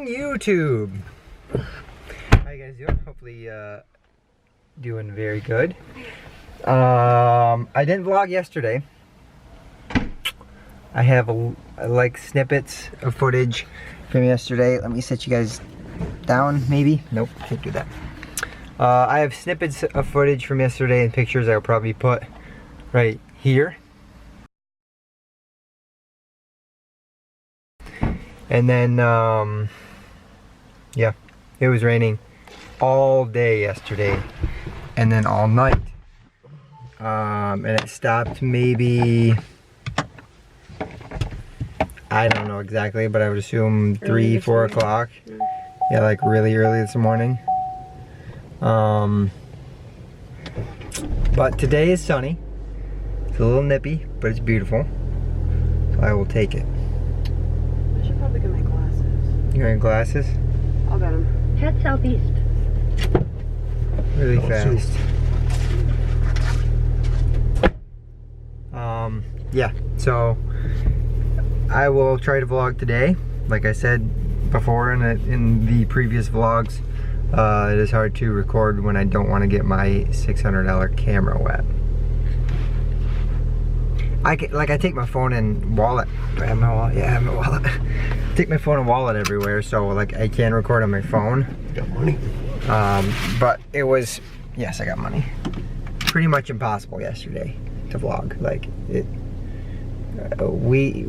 morning, YouTube. How you guys doing? Hopefully, doing very good. I didn't vlog yesterday. I have like snippets of footage from yesterday. Let me set you guys down, maybe. Nope, can't do that. I have snippets of footage from yesterday and pictures I'll probably put right here. And then, yeah, it was raining all day yesterday and then all night. And it stopped maybe, I don't know exactly, but I would assume 3, 4 o'clock. Yeah, like really early this morning. But today is sunny. It's a little nippy, but it's beautiful. So I will take it. I should probably get my glasses. You're wearing glasses? I'll get them. Head southeast. Really fast. Yeah, so I will try to vlog today. Like I said before in the previous vlogs, it is hard to record when I don't want to get my $600 camera wet. I take my phone and wallet. Do I have my wallet? Yeah, I have my wallet. Take my phone and wallet everywhere, so like I can record on my phone. You got money? But it was, yes, I got money. Pretty much impossible yesterday to vlog. Like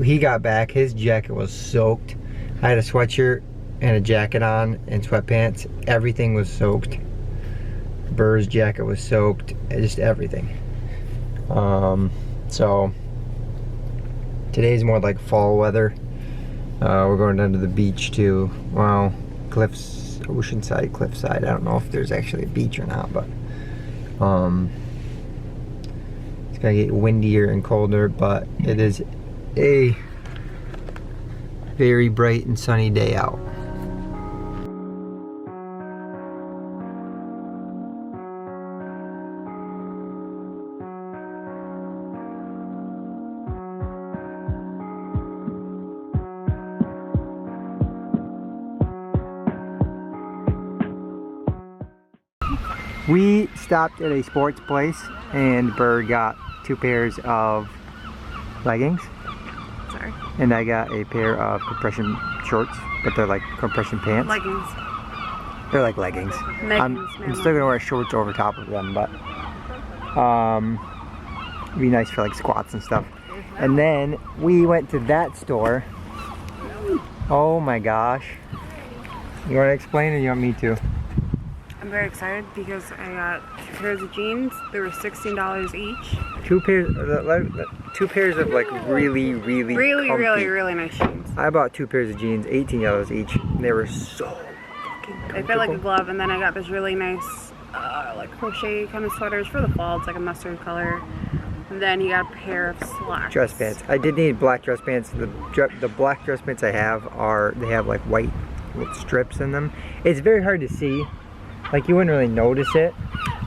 he got back, his jacket was soaked. I had a sweatshirt and a jacket on and sweatpants. Everything was soaked. Burr's jacket was soaked, just everything. So today's more like fall weather. We're going down to the beach to, well, cliffs, oceanside, cliffside. I don't know if there's actually a beach or not, but it's gonna get windier and colder, but it is a very bright and sunny day out. We stopped at a sports place and Bird got 2 pairs of leggings. Sorry. And I got a pair of compression shorts, but they're like compression pants. Leggings. They're like leggings. I'm still gonna wear shorts over top of them, but it'd be nice for like squats and stuff. And then we went to that store. Oh my gosh. You wanna explain or you want me to? I'm very excited because I got 2 pairs of jeans. They were $16 each. 2 pairs of like really Really nice jeans. I bought 2 pairs of jeans, $18 each. They were so fucking comfortable. They fit like a glove, and then I got this really nice like crochet kind of sweaters for the fall. It's like a mustard color. And then he got a pair of slacks. Dress pants. I did need black dress pants. The black dress pants I have they have like white with strips in them. It's very hard to see. Like you wouldn't really notice it.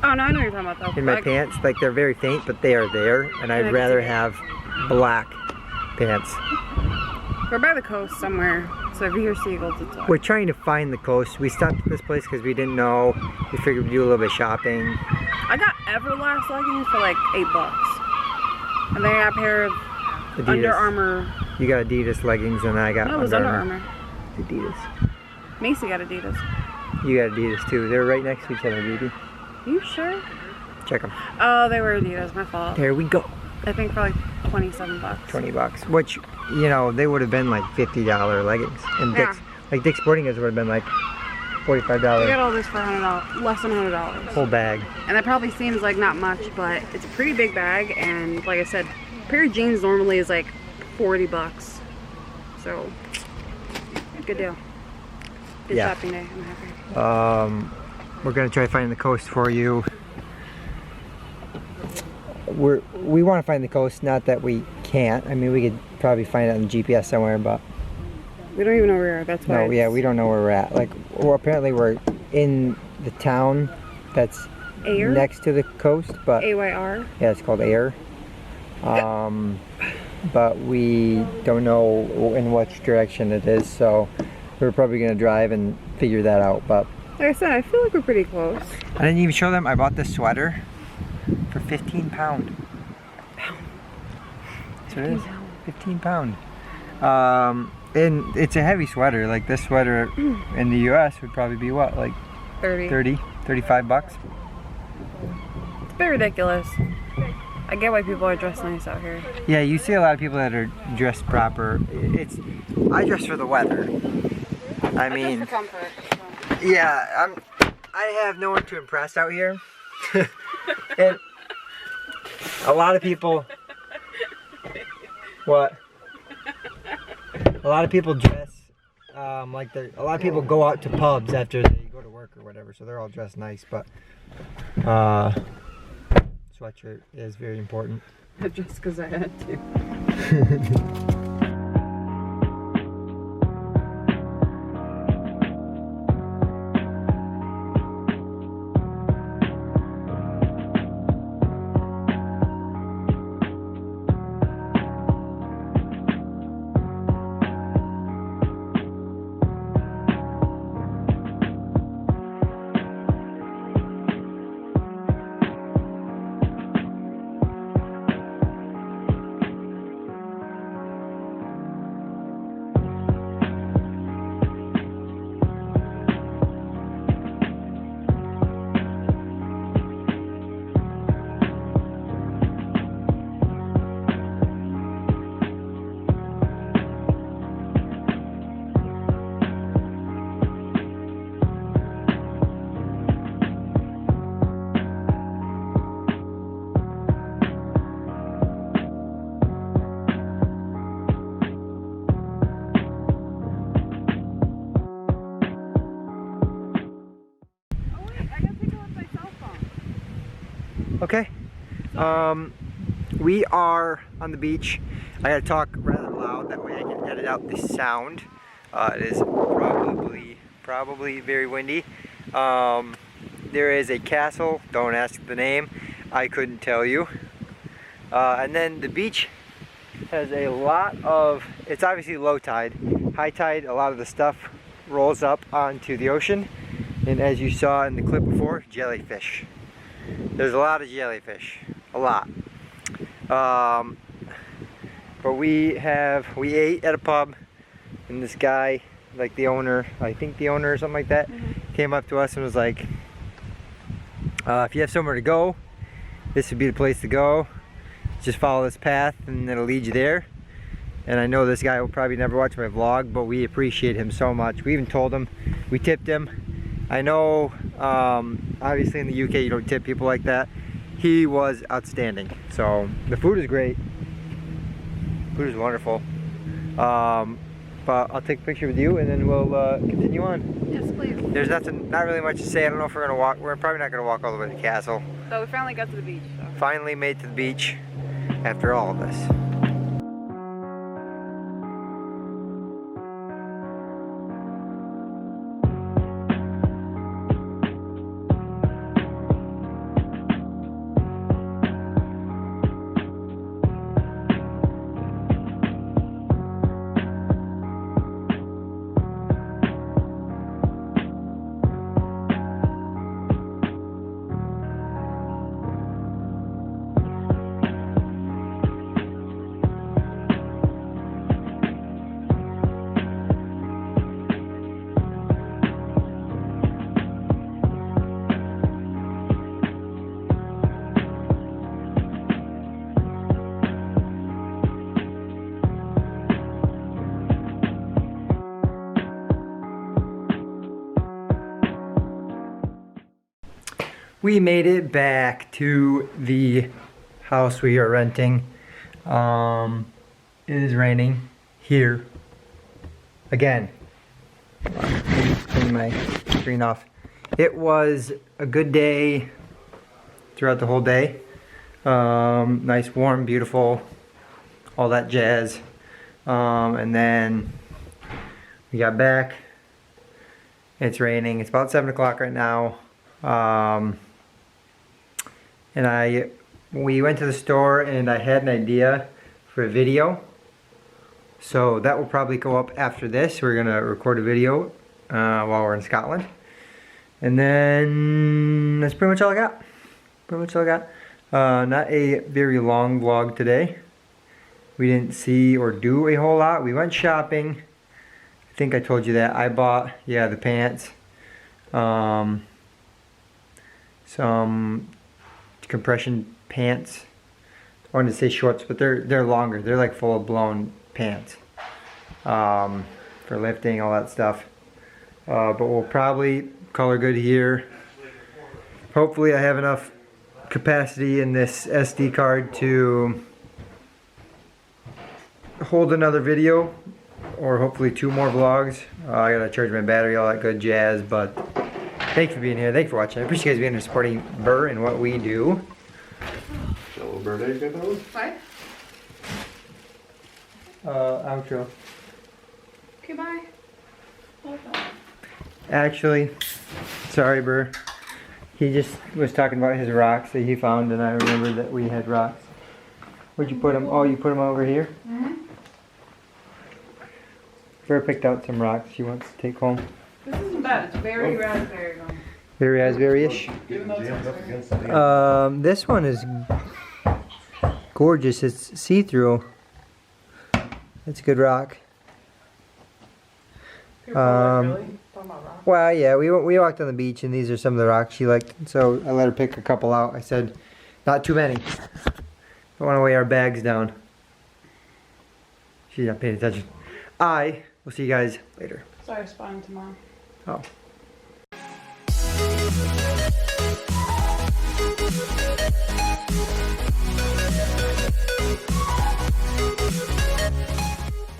Oh no, I know what you're talking about though. In my pants, like they're very faint, but they are there, and I'd rather have black pants. We're by the coast somewhere, so if you hear seagulls, it's why. We're trying to find the coast. We stopped at this place because we didn't know. We figured we'd do a little bit of shopping. I got Everlast leggings for like $8. And then I got a pair of Adidas. Under Armour. You got Adidas leggings, and I got No, it was Under Armour. Adidas. Macy got Adidas. You got Adidas too. They're right next to each other, baby. You sure? Check them. Oh, they were Adidas. My fault. There we go. I think for like $27. $20, which, you know, they would have been like $50 leggings. And Yeah. Dick's Sporting Goods would have been like $45. I got all this for $100, less than $100. Whole bag. And that probably seems like not much, but it's a pretty big bag. And like I said, a pair of jeans normally is like $40. So, good deal. Good shopping day. I'm happy. We're gonna try finding the coast for you. We want to find the coast, not that we can't. I mean, we could probably find it on the GPS somewhere, but we don't even know where we are. That's why. No, yeah, we don't know where we're at. Like, well, apparently we're in the town that's Ayr? Next to the coast, but AYR. Yeah, it's called Ayr. But we don't know in which direction it is, so we're probably gonna drive and figure that out, but. Like I said, I feel like we're pretty close. I didn't even show them, I bought this sweater for 15 pound. So it is, 15 pound. And it's a heavy sweater, like this sweater in the US would probably be what, like 30, 35 bucks? It's a bit ridiculous. I get why people are dressed nice out here. Yeah, you see a lot of people that are dressed proper. I dress for the weather. I mean, dress for comfort. So. Yeah, I have no one to impress out here. And a lot of people, what? A lot of people dress like a lot of people go out to pubs after they go to work or whatever, so they're all dressed nice, but sweatshirt is very important. Just because I had to. Okay, we are on the beach. I gotta talk rather loud, that way I can edit out the sound. It is probably very windy. There is a castle, don't ask the name, I couldn't tell you. And then the beach has a lot of, it's obviously low tide. High tide, a lot of the stuff rolls up onto the ocean. And as you saw in the clip before, jellyfish. There's a lot of jellyfish, a lot. But we ate at a pub, and this guy, like the owner, I think the owner or something like that, came up to us and was like, if you have somewhere to go, this would be the place to go. Just follow this path and it'll lead you there. And I know this guy will probably never watch my vlog, but we appreciate him so much. We even told him, we tipped him. I know, obviously in the UK you don't tip people like that. He was outstanding. So the food is great. Food is wonderful. But I'll take a picture with you and then we'll continue on. Yes, please. There's not really much to say. I don't know if we're gonna walk. We're probably not gonna walk all the way to the castle. So we finally got to the beach. So. Finally made to the beach after all of this. We made it back to the house we are renting. It is raining here again. Turn my screen off. It was a good day throughout the whole day. Nice, warm, beautiful, all that jazz. And then we got back. It's raining. It's about 7 o'clock right now. And we went to the store and I had an idea for a video. So that will probably go up after this. We're gonna record a video while we're in Scotland. And then that's pretty much all I got. Not a very long vlog today. We didn't see or do a whole lot. We went shopping. I think I told you that. I bought, the pants. Some compression pants. I wanted to say shorts, but they're longer. They're like full blown pants. For lifting, all that stuff. But we'll probably color good here. Hopefully I have enough capacity in this SD card to hold another video, or hopefully 2 more vlogs. I gotta charge my battery, all that good jazz, but thanks for being here, thanks for watching. I appreciate you guys being here supporting Burr and what we do. Little birthday good those? Bye. Outro. Okay, bye. Actually, sorry Burr. He just was talking about his rocks that he found, and I remembered that we had rocks. Where'd you put them? Oh, you put them over here? Mm-hmm. Burr picked out some rocks she wants to take home. This isn't bad. It's very raspberry though. Very raspberry-ish. Getting jammed up against the This one is gorgeous. It's see-through. That's a good rock. Well, yeah, we walked on the beach, and these are some of the rocks she liked. So I let her pick a couple out. I said, not too many. Don't want to weigh our bags down. She's not paying attention. I will see you guys later. Sorry, spawning tomorrow. Oh.